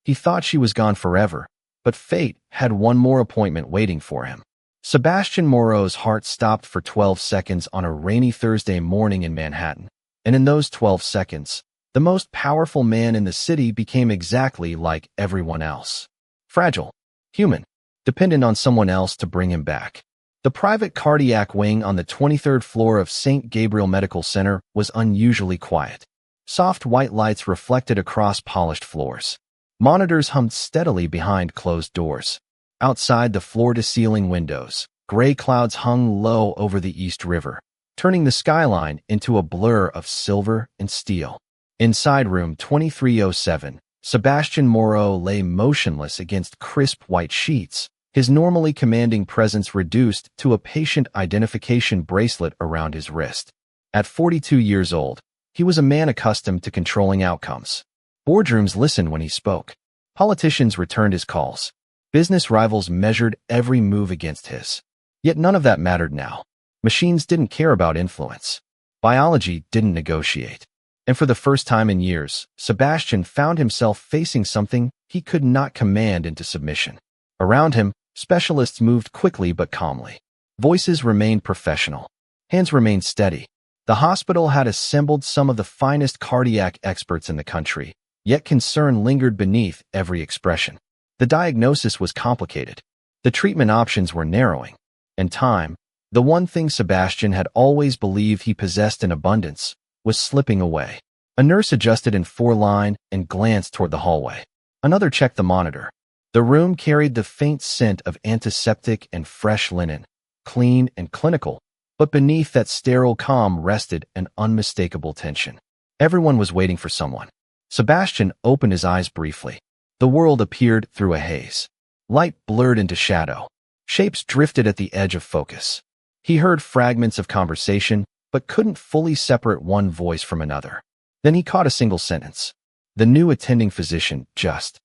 He thought she was gone forever, but fate had one more appointment waiting for him. Sebastian Moreau's heart stopped for 12 seconds on a rainy Thursday morning in Manhattan, and in those 12 seconds, the most powerful man in the city became exactly like everyone else. Fragile, human, dependent on someone else to bring him back. The private cardiac wing on the 23rd floor of St. Gabriel Medical Center was unusually quiet. Soft white lights reflected across polished floors. Monitors hummed steadily behind closed doors. Outside the floor-to-ceiling windows, gray clouds hung low over the East River, turning the skyline into a blur of silver and steel. Inside room 2307, Sebastian Moreau lay motionless against crisp white sheets, his normally commanding presence reduced to a patient identification bracelet around his wrist. At 42 years old, he was a man accustomed to controlling outcomes. Boardrooms listened when he spoke. Politicians returned his calls. Business rivals measured every move against his. Yet none of that mattered now. Machines didn't care about influence. Biology didn't negotiate. And for the first time in years, Sebastian found himself facing something he could not command into submission. Around him, specialists moved quickly but calmly. Voices remained professional. Hands remained steady. The hospital had assembled some of the finest cardiac experts in the country, yet concern lingered beneath every expression. The diagnosis was complicated. The treatment options were narrowing. And time, the one thing Sebastian had always believed he possessed in abundance, was slipping away. A nurse adjusted in 4-line and glanced toward the hallway. Another checked the monitor. The room carried the faint scent of antiseptic and fresh linen, clean and clinical, but beneath that sterile calm rested an unmistakable tension. Everyone was waiting for someone. Sebastian opened his eyes briefly. The world appeared through a haze. Light blurred into shadow. Shapes drifted at the edge of focus. He heard fragments of conversation, but couldn't fully separate one voice from another. Then he caught a single sentence. The new attending physician just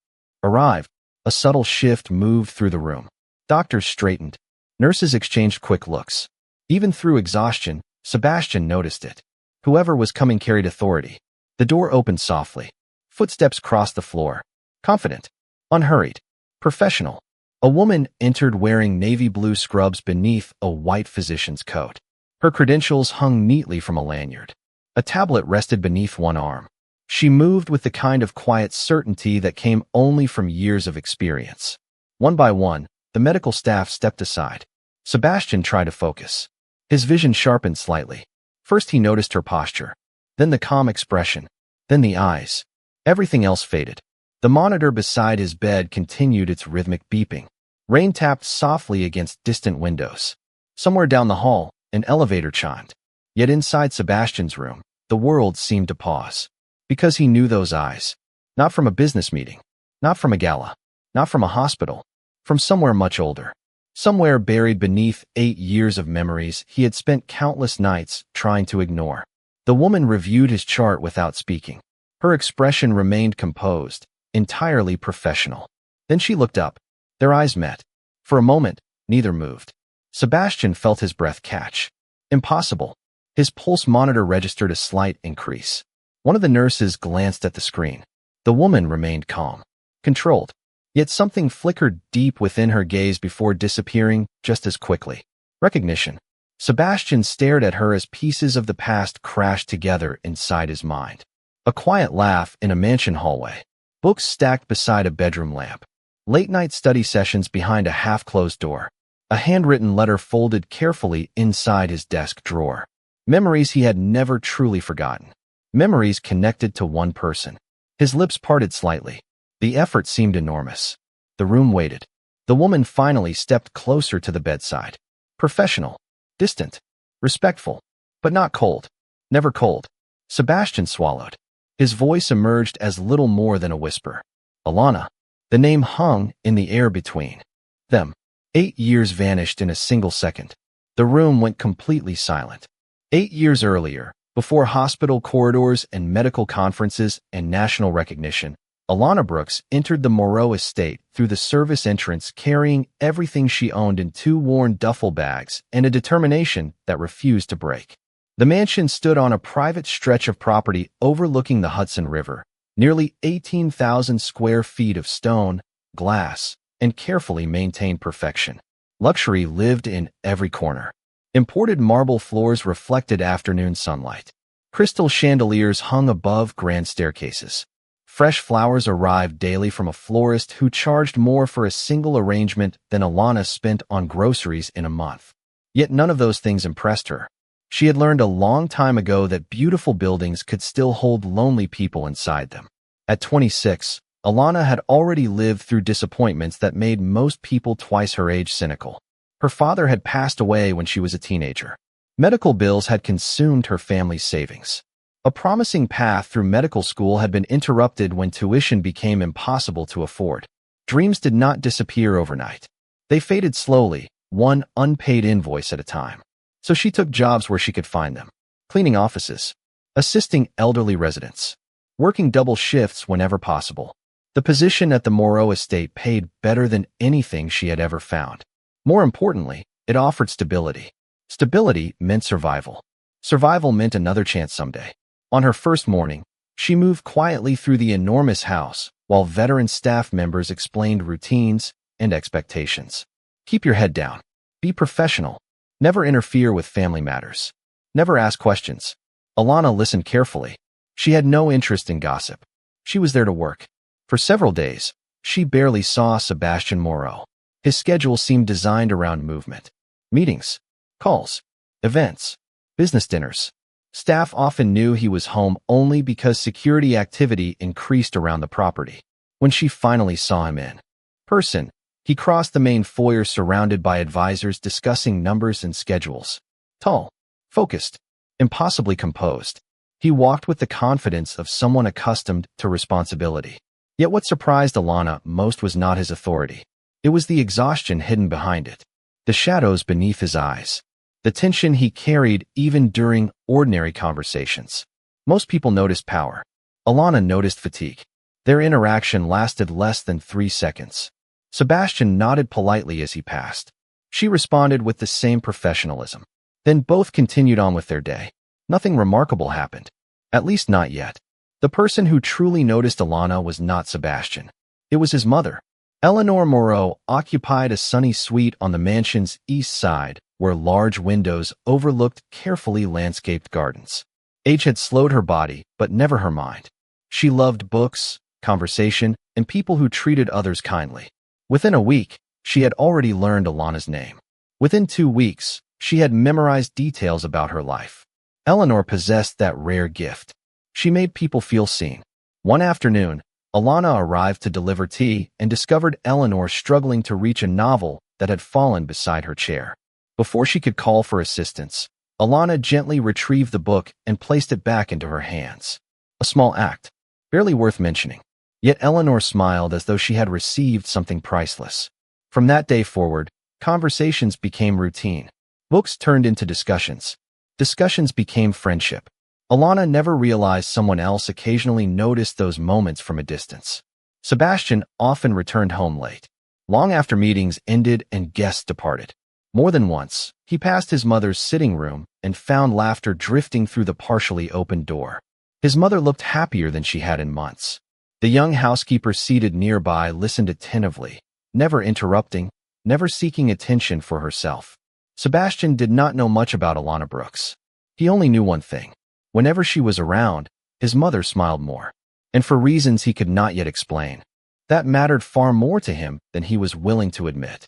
arrived. A subtle shift moved through the room. Doctors straightened. Nurses exchanged quick looks. Even through exhaustion, Sebastian noticed it. Whoever was coming carried authority. The door opened softly. Footsteps crossed the floor. Confident, unhurried, professional. A woman entered wearing navy blue scrubs beneath a white physician's coat. Her credentials hung neatly from a lanyard. A tablet rested beneath one arm. She moved with the kind of quiet certainty that came only from years of experience. One by one, the medical staff stepped aside. Sebastian tried to focus. His vision sharpened slightly. First he noticed her posture, then the calm expression, then the eyes. Everything else faded. The monitor beside his bed continued its rhythmic beeping. Rain tapped softly against distant windows. Somewhere down the hall, an elevator chimed. Yet inside Sebastian's room, the world seemed to pause. Because he knew those eyes. Not from a business meeting. Not from a gala. Not from a hospital. From somewhere much older. Somewhere buried beneath 8 years of memories he had spent countless nights trying to ignore. The woman reviewed his chart without speaking. Her expression remained composed, entirely professional. Then she looked up. Their eyes met. For a moment, neither moved. Sebastian felt his breath catch. Impossible. His pulse monitor registered a slight increase. One of the nurses glanced at the screen. The woman remained calm, controlled. Yet something flickered deep within her gaze before disappearing just as quickly. Recognition. Sebastian stared at her as pieces of the past crashed together inside his mind. A quiet laugh in a mansion hallway. Books stacked beside a bedroom lamp. Late-night study sessions behind a half-closed door. A handwritten letter folded carefully inside his desk drawer. Memories he had never truly forgotten. Memories connected to one person. His lips parted slightly. The effort seemed enormous. The room waited. The woman finally stepped closer to the bedside. Professional. Distant. Respectful. But not cold. Never cold. Sebastian swallowed. His voice emerged as little more than a whisper. Alana. The name hung in the air between them. 8 years vanished in a single second. The room went completely silent. 8 years earlier, before hospital corridors and medical conferences and national recognition, Alana Brooks entered the Moreau estate through the service entrance carrying everything she owned in 2 worn duffel bags and a determination that refused to break. The mansion stood on a private stretch of property overlooking the Hudson River, Nearly 18,000 square feet of stone, glass, and carefully maintained perfection. Luxury lived in every corner. Imported marble floors reflected afternoon sunlight. Crystal chandeliers hung above grand staircases. Fresh flowers arrived daily from a florist who charged more for a single arrangement than Alana spent on groceries in a month. Yet none of those things impressed her. She had learned a long time ago that beautiful buildings could still hold lonely people inside them. At 26, Alana had already lived through disappointments that made most people twice her age cynical. Her father had passed away when she was a teenager. Medical bills had consumed her family's savings. A promising path through medical school had been interrupted when tuition became impossible to afford. Dreams did not disappear overnight. They faded slowly, one unpaid invoice at a time. So she took jobs where she could find them. Cleaning offices, assisting elderly residents, working double shifts whenever possible. The position at the Moreau estate paid better than anything she had ever found. More importantly, it offered stability. Stability meant survival. Survival meant another chance someday. On her first morning, she moved quietly through the enormous house while veteran staff members explained routines and expectations. Keep your head down. Be professional. Never interfere with family matters. Never ask questions. Alana listened carefully. She had no interest in gossip. She was there to work. For several days, she barely saw Sebastian Moreau. His schedule seemed designed around movement. Meetings, calls, events, business dinners. Staff often knew he was home only because security activity increased around the property. When she finally saw him in person, he crossed the main foyer surrounded by advisors discussing numbers and schedules. Tall, focused, impossibly composed. He walked with the confidence of someone accustomed to responsibility. Yet what surprised Alana most was not his authority. It was the exhaustion hidden behind it. The shadows beneath his eyes. The tension he carried even during ordinary conversations. Most people noticed power. Alana noticed fatigue. Their interaction lasted less than 3 seconds. Sebastian nodded politely as he passed. She responded with the same professionalism. Then both continued on with their day. Nothing remarkable happened. At least not yet. The person who truly noticed Alana was not Sebastian. It was his mother. Eleanor Moreau occupied a sunny suite on the mansion's east side, where large windows overlooked carefully landscaped gardens. Age had slowed her body, but never her mind. She loved books, conversation, and people who treated others kindly. Within a week, she had already learned Alana's name. Within 2 weeks, she had memorized details about her life. Eleanor possessed that rare gift. She made people feel seen. One afternoon, Alana arrived to deliver tea and discovered Eleanor struggling to reach a novel that had fallen beside her chair. Before she could call for assistance, Alana gently retrieved the book and placed it back into her hands. A small act, barely worth mentioning. Yet Eleanor smiled as though she had received something priceless. From that day forward, conversations became routine. Books turned into discussions. Discussions became friendship. Alana never realized someone else occasionally noticed those moments from a distance. Sebastian often returned home late, long after meetings ended and guests departed. More than once, he passed his mother's sitting room and found laughter drifting through the partially opened door. His mother looked happier than she had in months. The young housekeeper seated nearby listened attentively, never interrupting, never seeking attention for herself. Sebastian did not know much about Alana Brooks. He only knew one thing. Whenever she was around, his mother smiled more, and for reasons he could not yet explain. That mattered far more to him than he was willing to admit.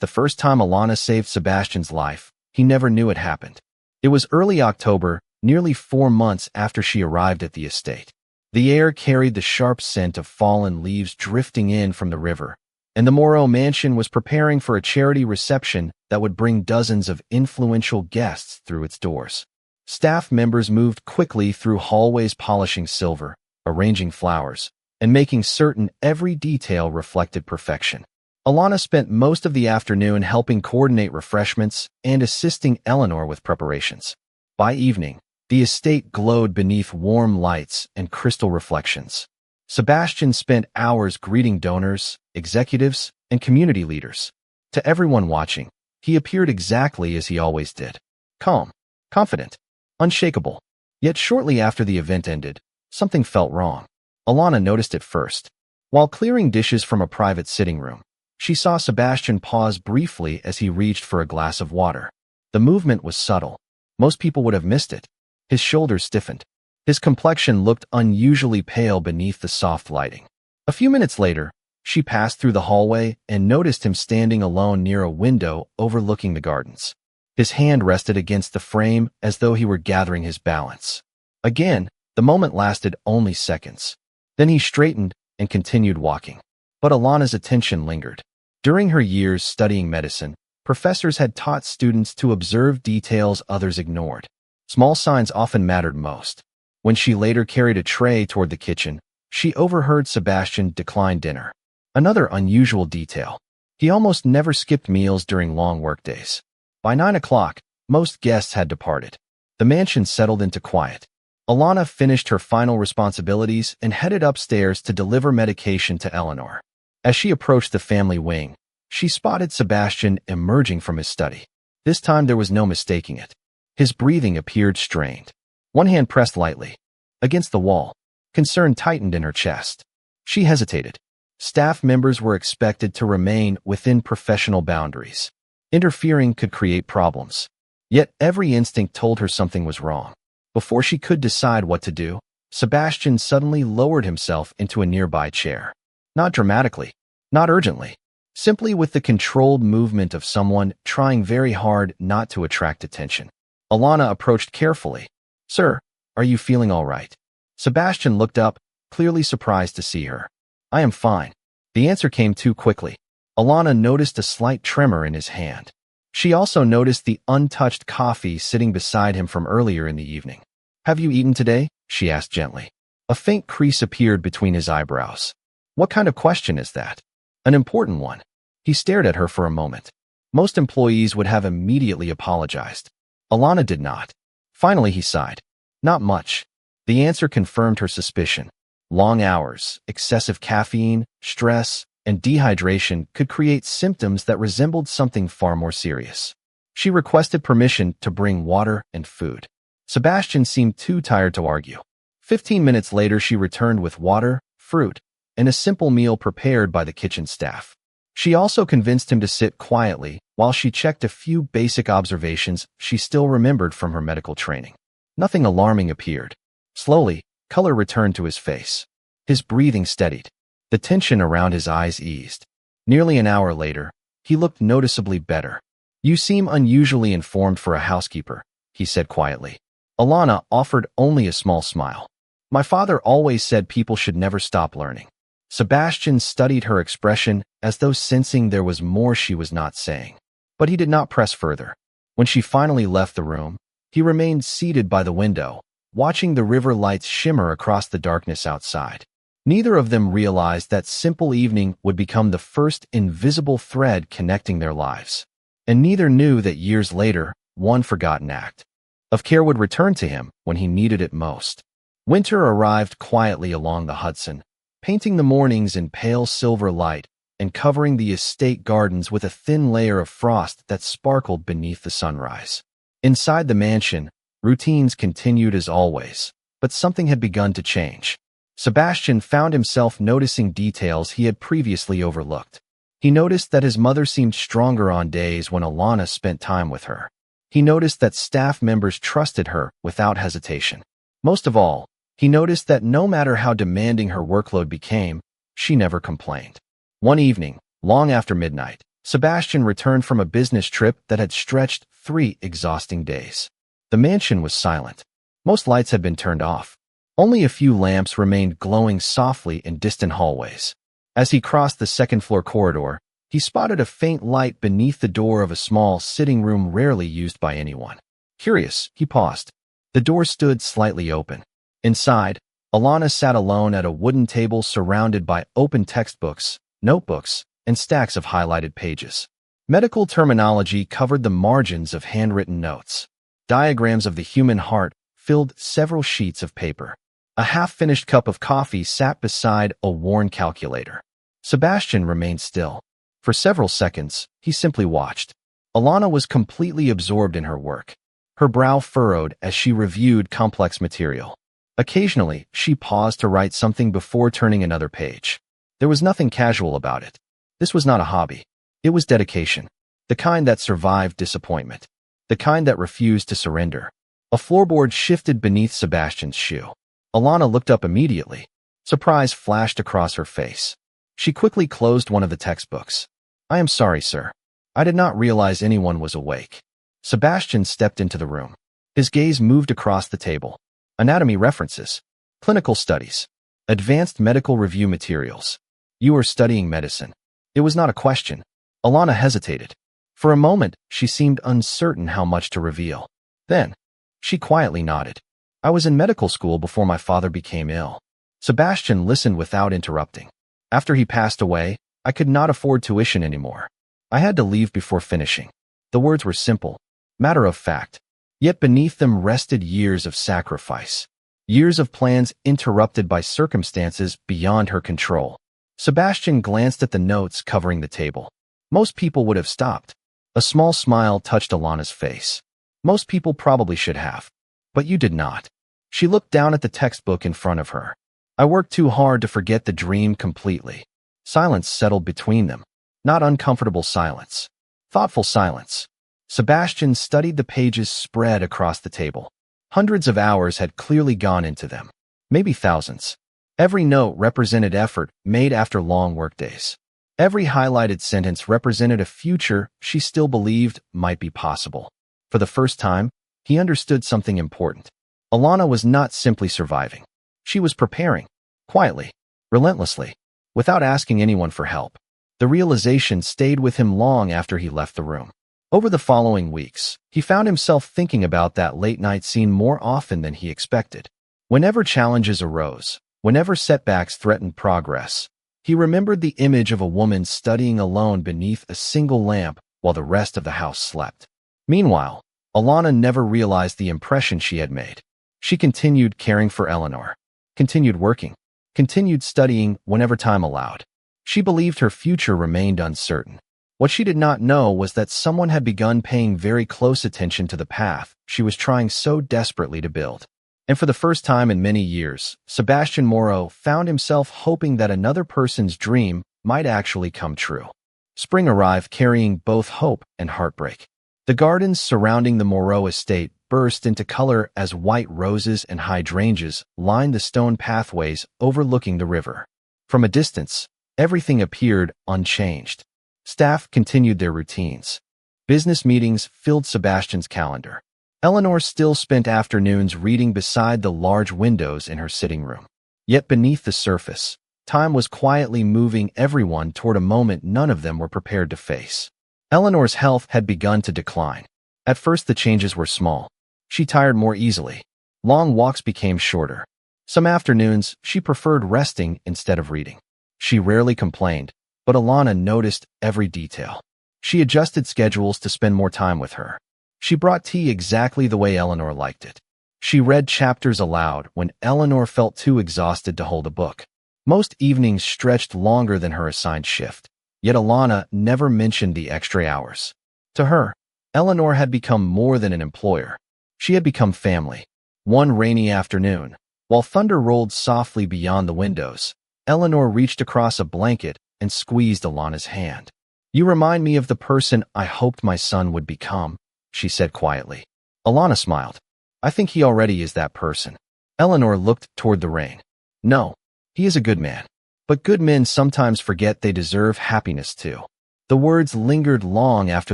The first time Alana saved Sebastian's life, he never knew it happened. It was early October, nearly 4 months after she arrived at the estate. The air carried the sharp scent of fallen leaves drifting in from the river, and the Moreau mansion was preparing for a charity reception that would bring dozens of influential guests through its doors. Staff members moved quickly through hallways polishing silver, arranging flowers, and making certain every detail reflected perfection. Alana spent most of the afternoon helping coordinate refreshments and assisting Eleanor with preparations. By evening, the estate glowed beneath warm lights and crystal reflections. Sebastian spent hours greeting donors, executives, and community leaders. To everyone watching, he appeared exactly as he always did. Calm, confident, unshakable. Yet shortly after the event ended, something felt wrong. Alana noticed it first. While clearing dishes from a private sitting room, she saw Sebastian pause briefly as he reached for a glass of water. The movement was subtle. Most people would have missed it. His shoulders stiffened. His complexion looked unusually pale beneath the soft lighting. A few minutes later, she passed through the hallway and noticed him standing alone near a window overlooking the gardens. His hand rested against the frame as though he were gathering his balance. Again, the moment lasted only seconds. Then he straightened and continued walking. But Alana's attention lingered. During her years studying medicine, professors had taught students to observe details others ignored. Small signs often mattered most. When she later carried a tray toward the kitchen, she overheard Sebastian decline dinner. Another unusual detail. He almost never skipped meals during long workdays. By 9 o'clock, most guests had departed. The mansion settled into quiet. Alana finished her final responsibilities and headed upstairs to deliver medication to Eleanor. As she approached the family wing, she spotted Sebastian emerging from his study. This time there was no mistaking it. His breathing appeared strained. One hand pressed lightly against the wall. Concern tightened in her chest. She hesitated. Staff members were expected to remain within professional boundaries. Interfering could create problems. Yet every instinct told her something was wrong. Before she could decide what to do, Sebastian suddenly lowered himself into a nearby chair. Not dramatically, not urgently, simply with the controlled movement of someone trying very hard not to attract attention. Alana approached carefully. "Sir, are you feeling all right?" Sebastian looked up, clearly surprised to see her. "I am fine." The answer came too quickly. Alana noticed a slight tremor in his hand. She also noticed the untouched coffee sitting beside him from earlier in the evening. "Have you eaten today?" she asked gently. A faint crease appeared between his eyebrows. What kind of question is that? An important one. He stared at her for a moment. Most employees would have immediately apologized. Alana did not. Finally, he sighed. "Not much." The answer confirmed her suspicion. Long hours, excessive caffeine, stress, and dehydration could create symptoms that resembled something far more serious. She requested permission to bring water and food. Sebastian seemed too tired to argue. 15 minutes later, she returned with water, fruit, and a simple meal prepared by the kitchen staff. She also convinced him to sit quietly while she checked a few basic observations she still remembered from her medical training. Nothing alarming appeared. Slowly, color returned to his face. His breathing steadied. The tension around his eyes eased. Nearly an hour later, he looked noticeably better. "You seem unusually informed for a housekeeper," he said quietly. Alana offered only a small smile. "My father always said people should never stop learning." Sebastian studied her expression as though sensing there was more she was not saying. But he did not press further. When she finally left the room, he remained seated by the window, watching the river lights shimmer across the darkness outside. Neither of them realized that simple evening would become the first invisible thread connecting their lives. And neither knew that years later, one forgotten act of care would return to him when he needed it most. Winter arrived quietly along the Hudson, painting the mornings in pale silver light and covering the estate gardens with a thin layer of frost that sparkled beneath the sunrise. Inside the mansion, routines continued as always, but something had begun to change. Sebastian found himself noticing details he had previously overlooked. He noticed that his mother seemed stronger on days when Alana spent time with her. He noticed that staff members trusted her without hesitation. Most of all, he noticed that no matter how demanding her workload became, she never complained. One evening, long after midnight, Sebastian returned from a business trip that had stretched 3 exhausting days. The mansion was silent. Most lights had been turned off. Only a few lamps remained glowing softly in distant hallways. As he crossed the second-floor corridor, he spotted a faint light beneath the door of a small sitting room rarely used by anyone. Curious, he paused. The door stood slightly open. Inside, Alana sat alone at a wooden table surrounded by open textbooks, notebooks, and stacks of highlighted pages. Medical terminology covered the margins of handwritten notes. Diagrams of the human heart filled several sheets of paper. A half-finished cup of coffee sat beside a worn calculator. Sebastian remained still. For several seconds, he simply watched. Alana was completely absorbed in her work. Her brow furrowed as she reviewed complex material. Occasionally, she paused to write something before turning another page. There was nothing casual about it. This was not a hobby. It was dedication. The kind that survived disappointment. The kind that refused to surrender. A floorboard shifted beneath Sebastian's shoe. Alana looked up immediately. Surprise flashed across her face. She quickly closed one of the textbooks. "I am sorry, sir. I did not realize anyone was awake." Sebastian stepped into the room. His gaze moved across the table. Anatomy references. Clinical studies. Advanced medical review materials. "You are studying medicine." It was not a question. Alana hesitated. For a moment, she seemed uncertain how much to reveal. Then, she quietly nodded. "I was in medical school before my father became ill." Sebastian listened without interrupting. "After he passed away, I could not afford tuition anymore. I had to leave before finishing." The words were simple, matter of fact, yet beneath them rested years of sacrifice. Years of plans interrupted by circumstances beyond her control. Sebastian glanced at the notes covering the table. Most people would have stopped. A small smile touched Alana's face. "Most people probably should have. But you did not." She looked down at the textbook in front of her. "I worked too hard to forget the dream completely." Silence settled between them. Not uncomfortable silence. Thoughtful silence. Sebastian studied the pages spread across the table. Hundreds of hours had clearly gone into them. Maybe thousands. Every note represented effort made after long workdays. Every highlighted sentence represented a future she still believed might be possible. For the first time, he understood something important. Alana was not simply surviving. She was preparing. Quietly. Relentlessly. Without asking anyone for help. The realization stayed with him long after he left the room. Over the following weeks, he found himself thinking about that late-night scene more often than he expected. Whenever challenges arose, whenever setbacks threatened progress, he remembered the image of a woman studying alone beneath a single lamp while the rest of the house slept. Meanwhile, Alana never realized the impression she had made. She continued caring for Eleanor, continued working, continued studying whenever time allowed. She believed her future remained uncertain. What she did not know was that someone had begun paying very close attention to the path she was trying so desperately to build. And for the first time in many years, Sebastian Moreau found himself hoping that another person's dream might actually come true. Spring arrived carrying both hope and heartbreak. The gardens surrounding the Moreau estate burst into color as white roses and hydrangeas lined the stone pathways overlooking the river. From a distance, everything appeared unchanged. Staff continued their routines. Business meetings filled Sebastian's calendar. Eleanor still spent afternoons reading beside the large windows in her sitting room. Yet beneath the surface, time was quietly moving everyone toward a moment none of them were prepared to face. Eleanor's health had begun to decline. At first the changes were small. She tired more easily. Long walks became shorter. Some afternoons, she preferred resting instead of reading. She rarely complained, but Alana noticed every detail. She adjusted schedules to spend more time with her. She brought tea exactly the way Eleanor liked it. She read chapters aloud when Eleanor felt too exhausted to hold a book. Most evenings stretched longer than her assigned shift, yet Alana never mentioned the extra hours. To her, Eleanor had become more than an employer. She had become family. One rainy afternoon, while thunder rolled softly beyond the windows, Eleanor reached across a blanket and squeezed Alana's hand. "You remind me of the person I hoped my son would become," she said quietly. Alana smiled. "I think he already is that person." Eleanor looked toward the rain. "No, he is a good man. But good men sometimes forget they deserve happiness too." The words lingered long after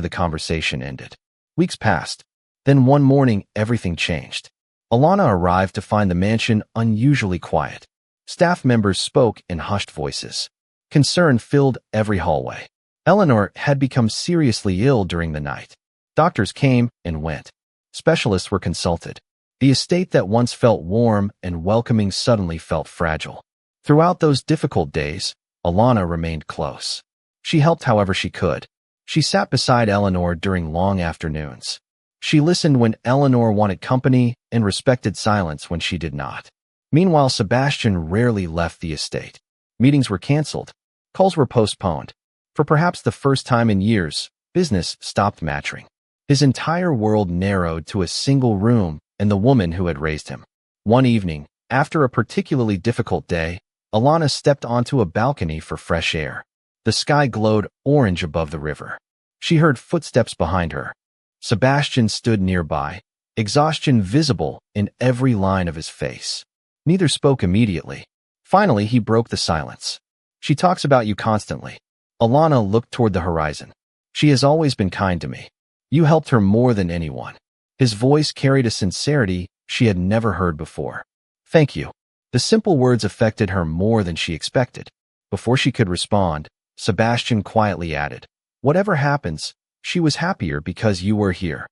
the conversation ended. Weeks passed. Then one morning, everything changed. Alana arrived to find the mansion unusually quiet. Staff members spoke in hushed voices. Concern filled every hallway. Eleanor had become seriously ill during the night. Doctors came and went. Specialists were consulted. The estate that once felt warm and welcoming suddenly felt fragile. Throughout those difficult days, Alana remained close. She helped however she could. She sat beside Eleanor during long afternoons. She listened when Eleanor wanted company and respected silence when she did not. Meanwhile, Sebastian rarely left the estate. Meetings were canceled. Calls were postponed. For perhaps the first time in years, business stopped mattering. His entire world narrowed to a single room and the woman who had raised him. One evening, After a particularly difficult day, Alana stepped onto a balcony for fresh air. The sky glowed orange above the river. She heard footsteps behind her. Sebastian stood nearby, exhaustion visible in every line of his face. Neither spoke immediately. Finally, he broke the silence. "She talks about you constantly." Alana looked toward the horizon. "She has always been kind to me. You helped her more than anyone." His voice carried a sincerity she had never heard before. "Thank you." The simple words affected her more than she expected. Before she could respond, Sebastian quietly added, "Whatever happens, she was happier because you were here."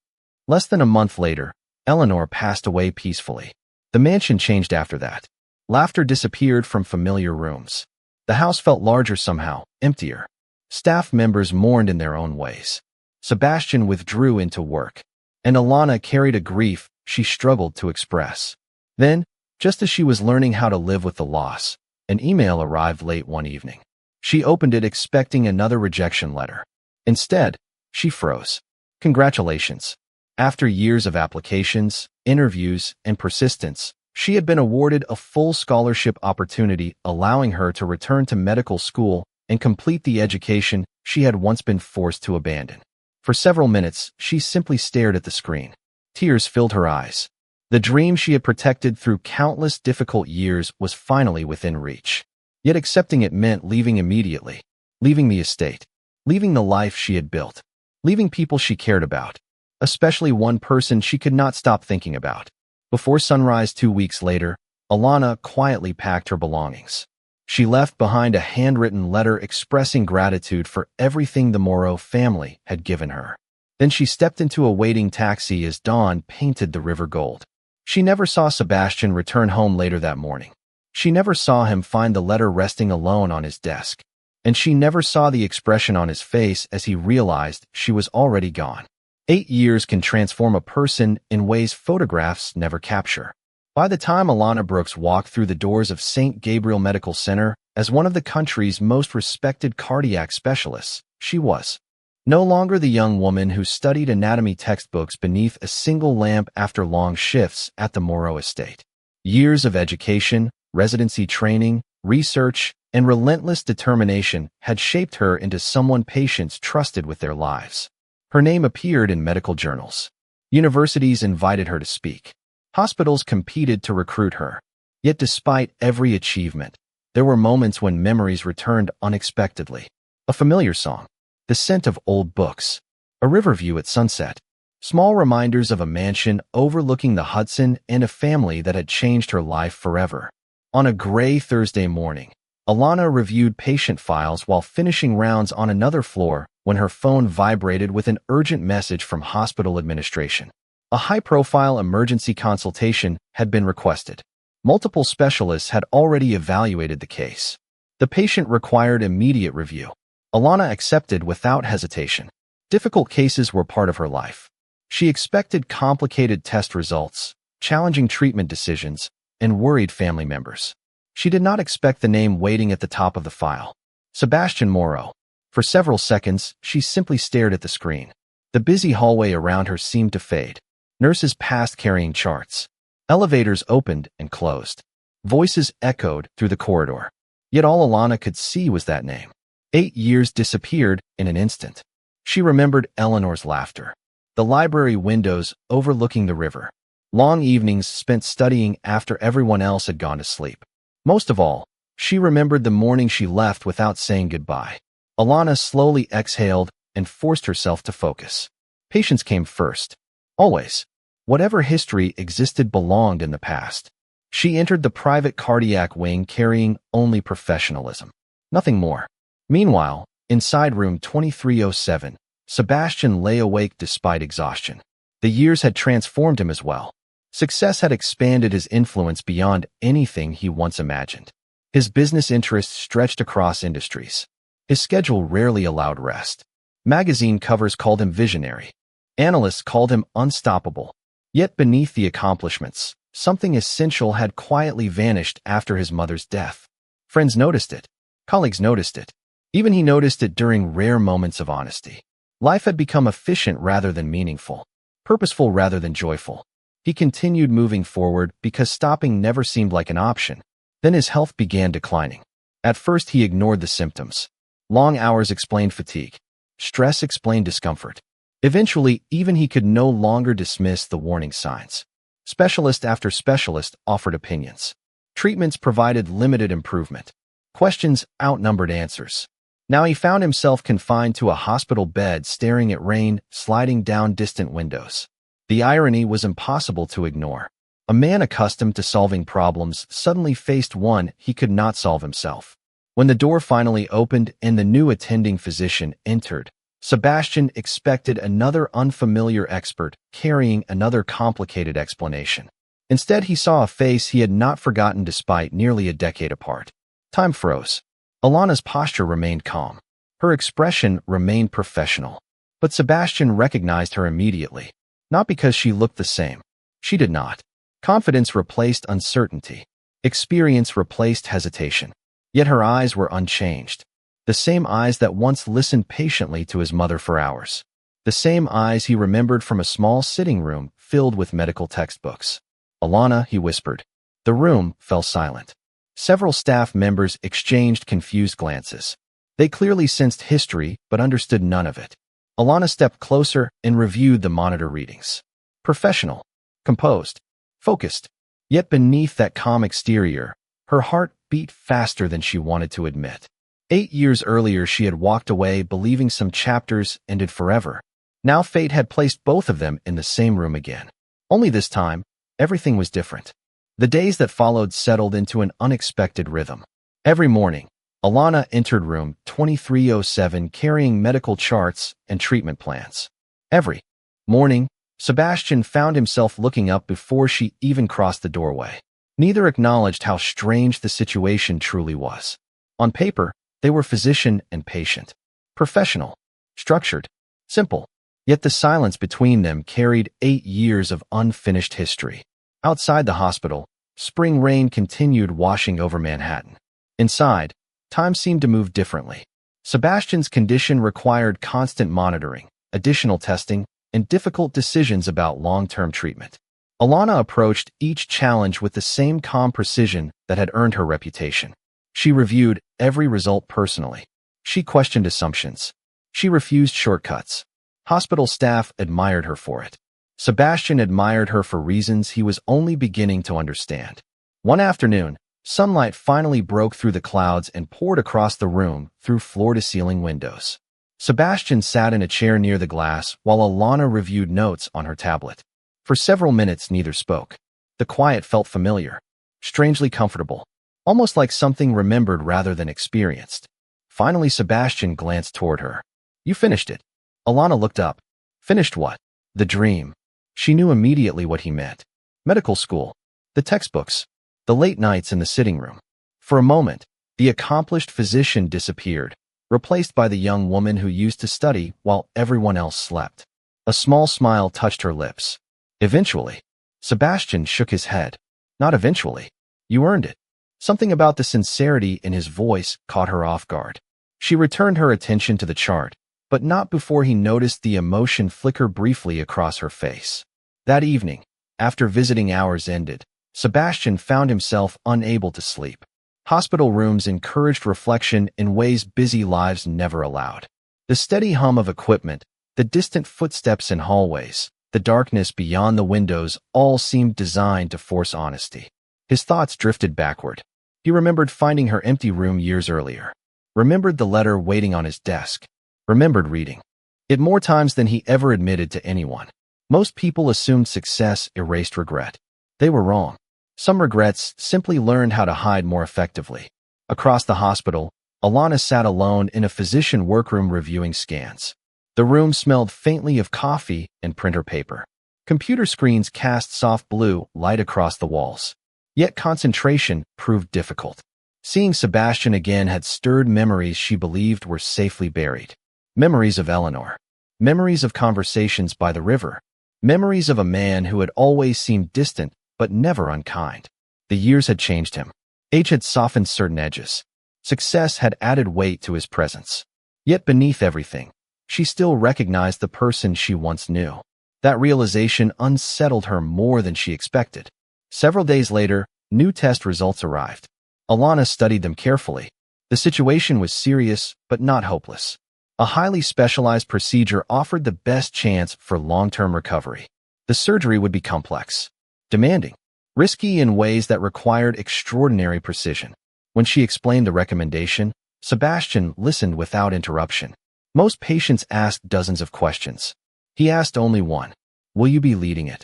Less than a month later, Eleanor passed away peacefully. The mansion changed after that. Laughter disappeared from familiar rooms. The house felt larger somehow, emptier. Staff members mourned in their own ways. Sebastian withdrew into work, and Alana carried a grief she struggled to express. Then, just as she was learning how to live with the loss, an email arrived late one evening. She opened it expecting another rejection letter. Instead, she froze. "Congratulations. After years of applications, interviews, and persistence, she had been awarded a full scholarship opportunity, allowing her to return to medical school and complete the education she had once been forced to abandon." For several minutes, she simply stared at the screen. Tears filled her eyes. The dream she had protected through countless difficult years was finally within reach. Yet accepting it meant leaving immediately, leaving the estate, leaving the life she had built, leaving people she cared about, especially one person she could not stop thinking about. Before sunrise 2 weeks later, Alana quietly packed her belongings. She left behind a handwritten letter expressing gratitude for everything the Moreau family had given her. Then she stepped into a waiting taxi as dawn painted the river gold. She never saw Sebastian return home later that morning. She never saw him find the letter resting alone on his desk. And she never saw the expression on his face as he realized she was already gone. 8 years can transform a person in ways photographs never capture. By the time Alana Brooks walked through the doors of St. Gabriel Medical Center as one of the country's most respected cardiac specialists, she was no longer the young woman who studied anatomy textbooks beneath a single lamp after long shifts at the Moreau estate. Years of education, residency training, research, and relentless determination had shaped her into someone patients trusted with their lives. Her name appeared in medical journals. Universities invited her to speak. Hospitals competed to recruit her. Yet despite every achievement, there were moments when memories returned unexpectedly. A familiar song, the scent of old books, a river view at sunset, small reminders of a mansion overlooking the Hudson and a family that had changed her life forever. On a gray Thursday morning, Alana reviewed patient files while finishing rounds on another floor when her phone vibrated with an urgent message from hospital administration. A high-profile emergency consultation had been requested. Multiple specialists had already evaluated the case. The patient required immediate review. Alana accepted without hesitation. Difficult cases were part of her life. She expected complicated test results, challenging treatment decisions, and worried family members. She did not expect the name waiting at the top of the file. Sebastian Moreau. For several seconds, she simply stared at the screen. The busy hallway around her seemed to fade. Nurses passed carrying charts. Elevators opened and closed. Voices echoed through the corridor. Yet all Alana could see was that name. 8 years disappeared in an instant. She remembered Eleanor's laughter. The library windows overlooking the river. Long evenings spent studying after everyone else had gone to sleep. Most of all, she remembered the morning she left without saying goodbye. Alana slowly exhaled and forced herself to focus. Patience came first. Always. Whatever history existed belonged in the past. She entered the private cardiac wing carrying only professionalism. Nothing more. Meanwhile, inside room 2307, Sebastian lay awake despite exhaustion. The years had transformed him as well. Success had expanded his influence beyond anything he once imagined. His business interests stretched across industries. His schedule rarely allowed rest. Magazine covers called him visionary. Analysts called him unstoppable. Yet beneath the accomplishments, something essential had quietly vanished after his mother's death. Friends noticed it. Colleagues noticed it. Even he noticed it during rare moments of honesty. Life had become efficient rather than meaningful, purposeful rather than joyful. He continued moving forward because stopping never seemed like an option. Then his health began declining. At first, he ignored the symptoms. Long hours explained fatigue. Stress explained discomfort. Eventually, even he could no longer dismiss the warning signs. Specialist after specialist offered opinions. Treatments provided limited improvement. Questions outnumbered answers. Now he found himself confined to a hospital bed, staring at rain sliding down distant windows. The irony was impossible to ignore. A man accustomed to solving problems suddenly faced one he could not solve himself. When the door finally opened and the new attending physician entered, Sebastian expected another unfamiliar expert carrying another complicated explanation. Instead, he saw a face he had not forgotten despite nearly a decade apart. Time froze. Alana's posture remained calm. Her expression remained professional. But Sebastian recognized her immediately. Not because she looked the same. She did not. Confidence replaced uncertainty. Experience replaced hesitation. Yet her eyes were unchanged. The same eyes that once listened patiently to his mother for hours. The same eyes he remembered from a small sitting room filled with medical textbooks. "Alana," he whispered. The room fell silent. Several staff members exchanged confused glances. They clearly sensed history but understood none of it. Alana stepped closer and reviewed the monitor readings. Professional, composed, focused. Yet beneath that calm exterior, her heart beat faster than she wanted to admit. 8 years earlier, she had walked away believing some chapters ended forever. Now fate had placed both of them in the same room again. Only this time, everything was different. The days that followed settled into an unexpected rhythm. Every morning, Alana entered room 2307 carrying medical charts and treatment plans. Every morning, Sebastian found himself looking up before she even crossed the doorway. Neither acknowledged how strange the situation truly was. On paper, they were physician and patient. Professional, structured, simple. Yet the silence between them carried 8 years of unfinished history. Outside the hospital, spring rain continued washing over Manhattan. Inside, time seemed to move differently. Sebastian's condition required constant monitoring, additional testing, and difficult decisions about long-term treatment. Alana approached each challenge with the same calm precision that had earned her reputation. She reviewed every result personally. She questioned assumptions. She refused shortcuts. Hospital staff admired her for it. Sebastian admired her for reasons he was only beginning to understand. One afternoon, sunlight finally broke through the clouds and poured across the room through floor-to-ceiling windows. Sebastian sat in a chair near the glass while Alana reviewed notes on her tablet. For several minutes, neither spoke. The quiet felt familiar, strangely comfortable, almost like something remembered rather than experienced. Finally, Sebastian glanced toward her. "You finished it." Alana looked up. Finished what? The dream. She knew immediately what he meant. Medical school. The textbooks. The late nights in the sitting room. For a moment, the accomplished physician disappeared, replaced by the young woman who used to study while everyone else slept. A small smile touched her lips. Eventually. Sebastian shook his head. Not eventually. You earned it. Something about the sincerity in his voice caught her off guard. She returned her attention to the chart, but not before he noticed the emotion flicker briefly across her face. That evening, after visiting hours ended, Sebastian found himself unable to sleep. Hospital rooms encouraged reflection in ways busy lives never allowed. The steady hum of equipment, the distant footsteps in hallways, the darkness beyond the windows all seemed designed to force honesty. His thoughts drifted backward. He remembered finding her empty room years earlier. Remembered the letter waiting on his desk. Remembered reading it more times than he ever admitted to anyone. Most people assumed success erased regret. They were wrong. Some regrets simply learned how to hide more effectively. Across the hospital, Alana sat alone in a physician workroom reviewing scans. The room smelled faintly of coffee and printer paper. Computer screens cast soft blue light across the walls. Yet concentration proved difficult. Seeing Sebastian again had stirred memories she believed were safely buried. Memories of Eleanor. Memories of conversations by the river. Memories of a man who had always seemed distant but never unkind. The years had changed him. Age had softened certain edges. Success had added weight to his presence. Yet beneath everything, she still recognized the person she once knew. That realization unsettled her more than she expected. Several days later, new test results arrived. Alana studied them carefully. The situation was serious, but not hopeless. A highly specialized procedure offered the best chance for long-term recovery. The surgery would be complex, demanding, risky in ways that required extraordinary precision. When she explained the recommendation, Sebastian listened without interruption. Most patients asked dozens of questions. He asked only one. Will you be leading it?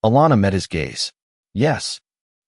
Alana met his gaze. Yes.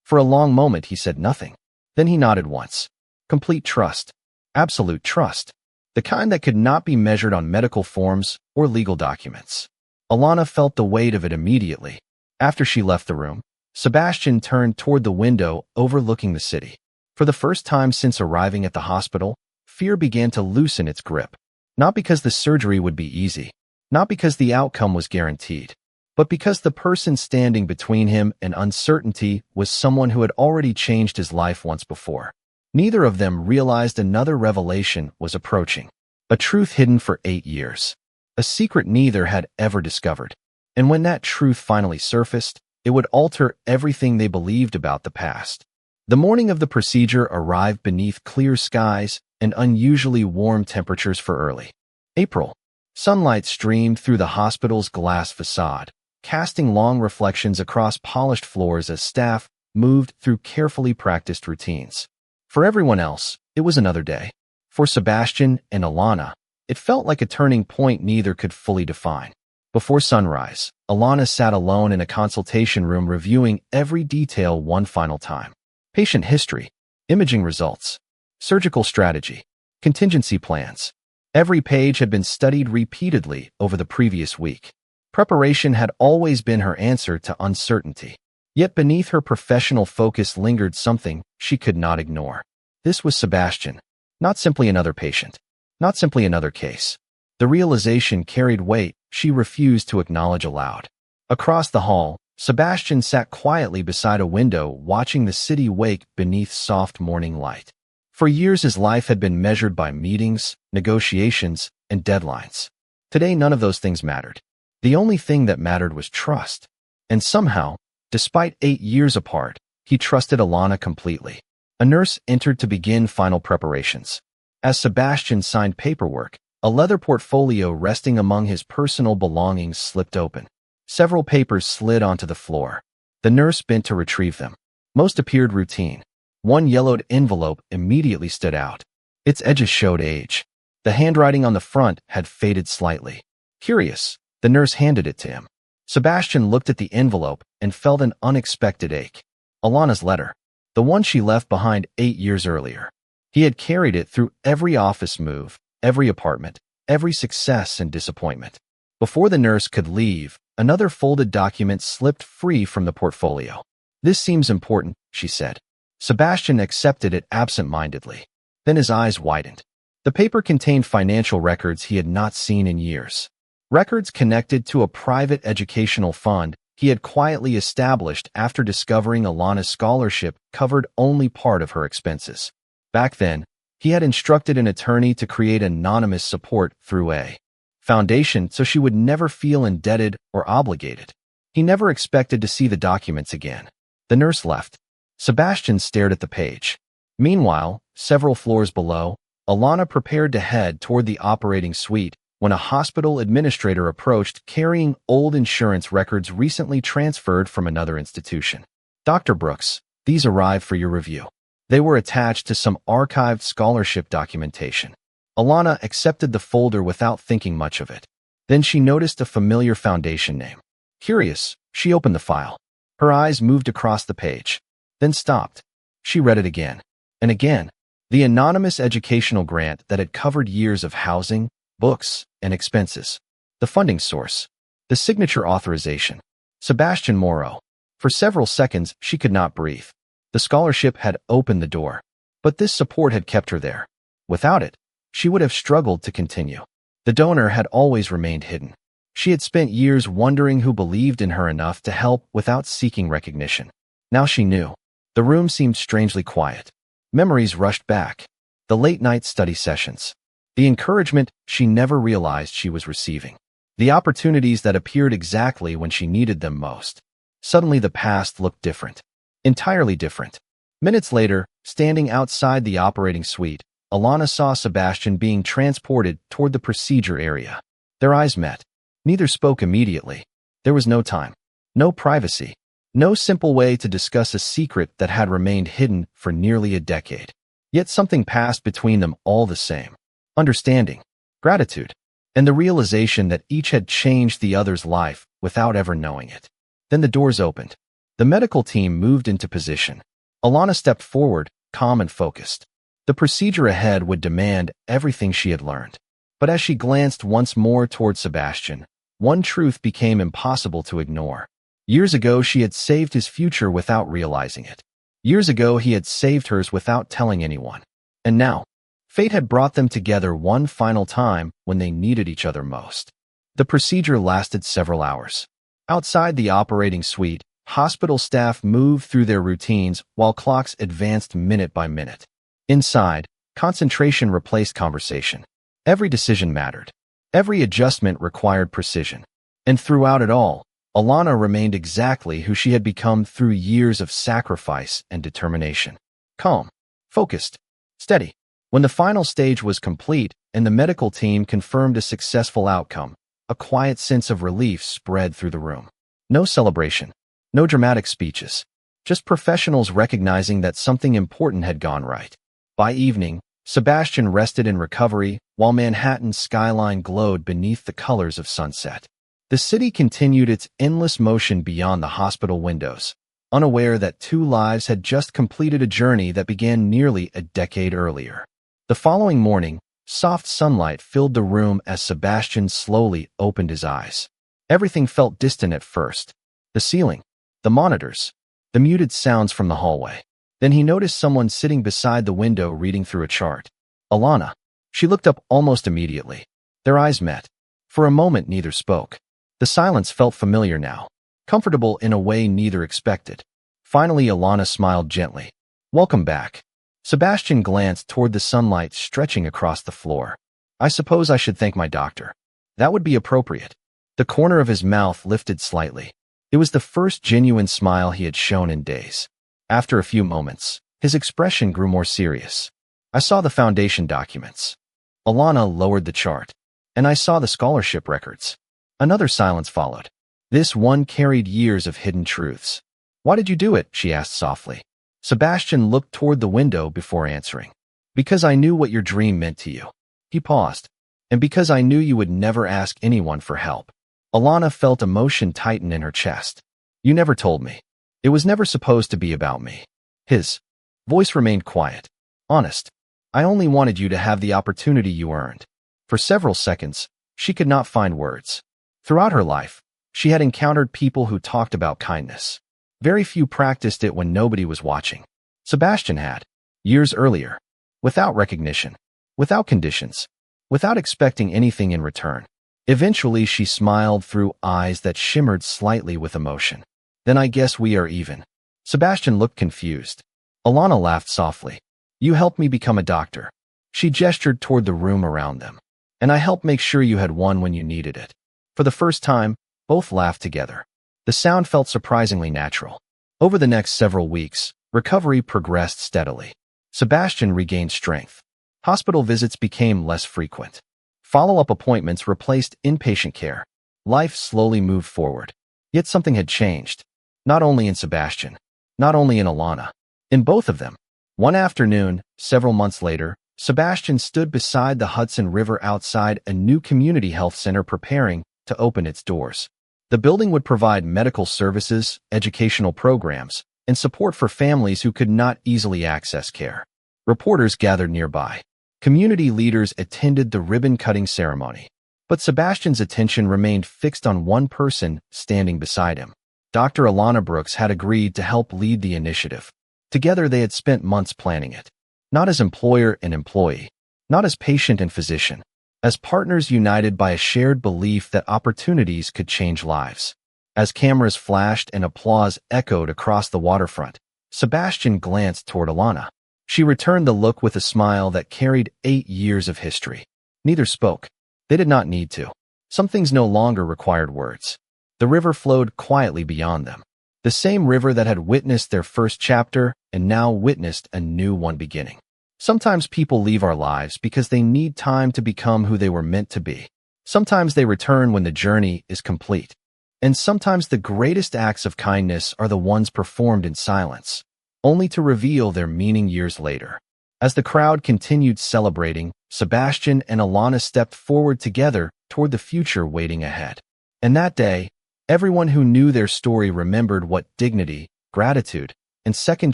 For a long moment he said nothing. Then he nodded once. Complete trust. Absolute trust. The kind that could not be measured on medical forms or legal documents. Alana felt the weight of it immediately. After she left the room, Sebastian turned toward the window overlooking the city. For the first time since arriving at the hospital, fear began to loosen its grip. Not because the surgery would be easy, not because the outcome was guaranteed, but because the person standing between him and uncertainty was someone who had already changed his life once before. Neither of them realized another revelation was approaching, a truth hidden for 8 years, a secret neither had ever discovered. And when that truth finally surfaced, it would alter everything they believed about the past. The morning of the procedure arrived beneath clear skies and unusually warm temperatures for early April. Sunlight streamed through the hospital's glass facade, casting long reflections across polished floors as staff moved through carefully practiced routines. For everyone else, it was another day. For Sebastian and Alana, it felt like a turning point neither could fully define. Before sunrise, Alana sat alone in a consultation room reviewing every detail one final time. Patient history, imaging results, surgical strategy, contingency plans. Every page had been studied repeatedly over the previous week. Preparation had always been her answer to uncertainty. Yet beneath her professional focus lingered something she could not ignore. This was Sebastian, not simply another patient, not simply another case. The realization carried weight she refused to acknowledge aloud. Across the hall, Sebastian sat quietly beside a window watching the city wake beneath soft morning light. For years his life had been measured by meetings, negotiations, and deadlines. Today none of those things mattered. The only thing that mattered was trust. And somehow, despite 8 years apart, he trusted Alana completely. A nurse entered to begin final preparations. As Sebastian signed paperwork, a leather portfolio resting among his personal belongings slipped open. Several papers slid onto the floor. The nurse bent to retrieve them. Most appeared routine. One yellowed envelope immediately stood out. Its edges showed age. The handwriting on the front had faded slightly. Curious, the nurse handed it to him. Sebastian looked at the envelope and felt an unexpected ache. Alana's letter, the one she left behind 8 years earlier. He had carried it through every office move, every apartment, every success and disappointment. Before the nurse could leave, another folded document slipped free from the portfolio. This seems important, she said. Sebastian accepted it absent-mindedly. Then his eyes widened. The paper contained financial records he had not seen in years. Records connected to a private educational fund he had quietly established after discovering Alana's scholarship covered only part of her expenses. Back then, he had instructed an attorney to create anonymous support through a foundation so she would never feel indebted or obligated. He never expected to see the documents again. The nurse left. Sebastian stared at the page. Meanwhile, several floors below, Alana prepared to head toward the operating suite when a hospital administrator approached carrying old insurance records recently transferred from another institution. Dr. Brooks, these arrived for your review. They were attached to some archived scholarship documentation. Alana accepted the folder without thinking much of it. Then she noticed a familiar foundation name. Curious, she opened the file. Her eyes moved across the page, then stopped. She read it again and again. The anonymous educational grant that had covered years of housing, books, and expenses. The funding source. The signature authorization. Sebastian Moreau. For several seconds, she could not breathe. The scholarship had opened the door, but this support had kept her there. Without it, she would have struggled to continue. The donor had always remained hidden. She had spent years wondering who believed in her enough to help without seeking recognition. Now she knew. The room seemed strangely quiet. Memories rushed back. The late-night study sessions. The encouragement she never realized she was receiving. The opportunities that appeared exactly when she needed them most. Suddenly the past looked different. Entirely different. Minutes later, standing outside the operating suite, Alana saw Sebastian being transported toward the procedure area. Their eyes met. Neither spoke immediately. There was no time. No privacy. No simple way to discuss a secret that had remained hidden for nearly a decade. Yet something passed between them all the same. Understanding. Gratitude. And the realization that each had changed the other's life without ever knowing it. Then the doors opened. The medical team moved into position. Alana stepped forward, calm and focused. The procedure ahead would demand everything she had learned. But as she glanced once more toward Sebastian, one truth became impossible to ignore. Years ago, she had saved his future without realizing it. Years ago, he had saved hers without telling anyone. And now, fate had brought them together one final time when they needed each other most. The procedure lasted several hours. Outside the operating suite, hospital staff moved through their routines while clocks advanced minute by minute. Inside, concentration replaced conversation. Every decision mattered. Every adjustment required precision. And throughout it all, Alana remained exactly who she had become through years of sacrifice and determination. Calm, focused, steady. When the final stage was complete and the medical team confirmed a successful outcome, a quiet sense of relief spread through the room. No celebration, no dramatic speeches, just professionals recognizing that something important had gone right. By evening, Sebastian rested in recovery while Manhattan's skyline glowed beneath the colors of sunset. The city continued its endless motion beyond the hospital windows, unaware that two lives had just completed a journey that began nearly a decade earlier. The following morning, soft sunlight filled the room as Sebastian slowly opened his eyes. Everything felt distant at first. The ceiling, the monitors, the muted sounds from the hallway. Then he noticed someone sitting beside the window reading through a chart. Alana. She looked up almost immediately. Their eyes met. For a moment, neither spoke. The silence felt familiar now, comfortable in a way neither expected. Finally, Alana smiled gently. "Welcome back." Sebastian glanced toward the sunlight stretching across the floor. "I suppose I should thank my doctor. That would be appropriate." The corner of his mouth lifted slightly. It was the first genuine smile he had shown in days. After a few moments, his expression grew more serious. "I saw the foundation documents." Alana lowered the chart. "And I saw the scholarship records." Another silence followed. This one carried years of hidden truths. "Why did you do it?" she asked softly. Sebastian looked toward the window before answering. "Because I knew what your dream meant to you." He paused. "And because I knew you would never ask anyone for help." Alana felt emotion tighten in her chest. "You never told me. It was never supposed to be about me." His voice remained quiet. "Honest. I only wanted you to have the opportunity you earned." For several seconds, she could not find words. Throughout her life, she had encountered people who talked about kindness. Very few practiced it when nobody was watching. Sebastian had, years earlier, without recognition, without conditions, without expecting anything in return. Eventually, she smiled through eyes that shimmered slightly with emotion. "Then I guess we are even." Sebastian looked confused. Alana laughed softly. "You helped me become a doctor." She gestured toward the room around them. "And I helped make sure you had one when you needed it." For the first time, both laughed together. The sound felt surprisingly natural. Over the next several weeks, recovery progressed steadily. Sebastian regained strength. Hospital visits became less frequent. Follow-up appointments replaced inpatient care. Life slowly moved forward. Yet something had changed. Not only in Sebastian, not only in Alana, in both of them. One afternoon, several months later, Sebastian stood beside the Hudson River outside a new community health center preparing to open its doors. The building would provide medical services, educational programs, and support for families who could not easily access care. Reporters gathered nearby. Community leaders attended the ribbon-cutting ceremony. But Sebastian's attention remained fixed on one person standing beside him. Dr. Alana Brooks had agreed to help lead the initiative. Together they had spent months planning it. Not as employer and employee, not as patient and physician, as partners united by a shared belief that opportunities could change lives. As cameras flashed and applause echoed across the waterfront, Sebastian glanced toward Alana. She returned the look with a smile that carried 8 years of history. Neither spoke. They did not need to. Some things no longer required words. The river flowed quietly beyond them. The same river that had witnessed their first chapter and now witnessed a new one beginning. Sometimes people leave our lives because they need time to become who they were meant to be. Sometimes they return when the journey is complete. And sometimes the greatest acts of kindness are the ones performed in silence, only to reveal their meaning years later. As the crowd continued celebrating, Sebastian and Alana stepped forward together toward the future waiting ahead. And that day, everyone who knew their story remembered what dignity, gratitude, and second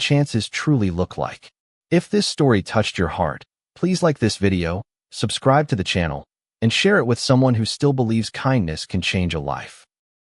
chances truly look like. If this story touched your heart, please like this video, subscribe to the channel, and share it with someone who still believes kindness can change a life.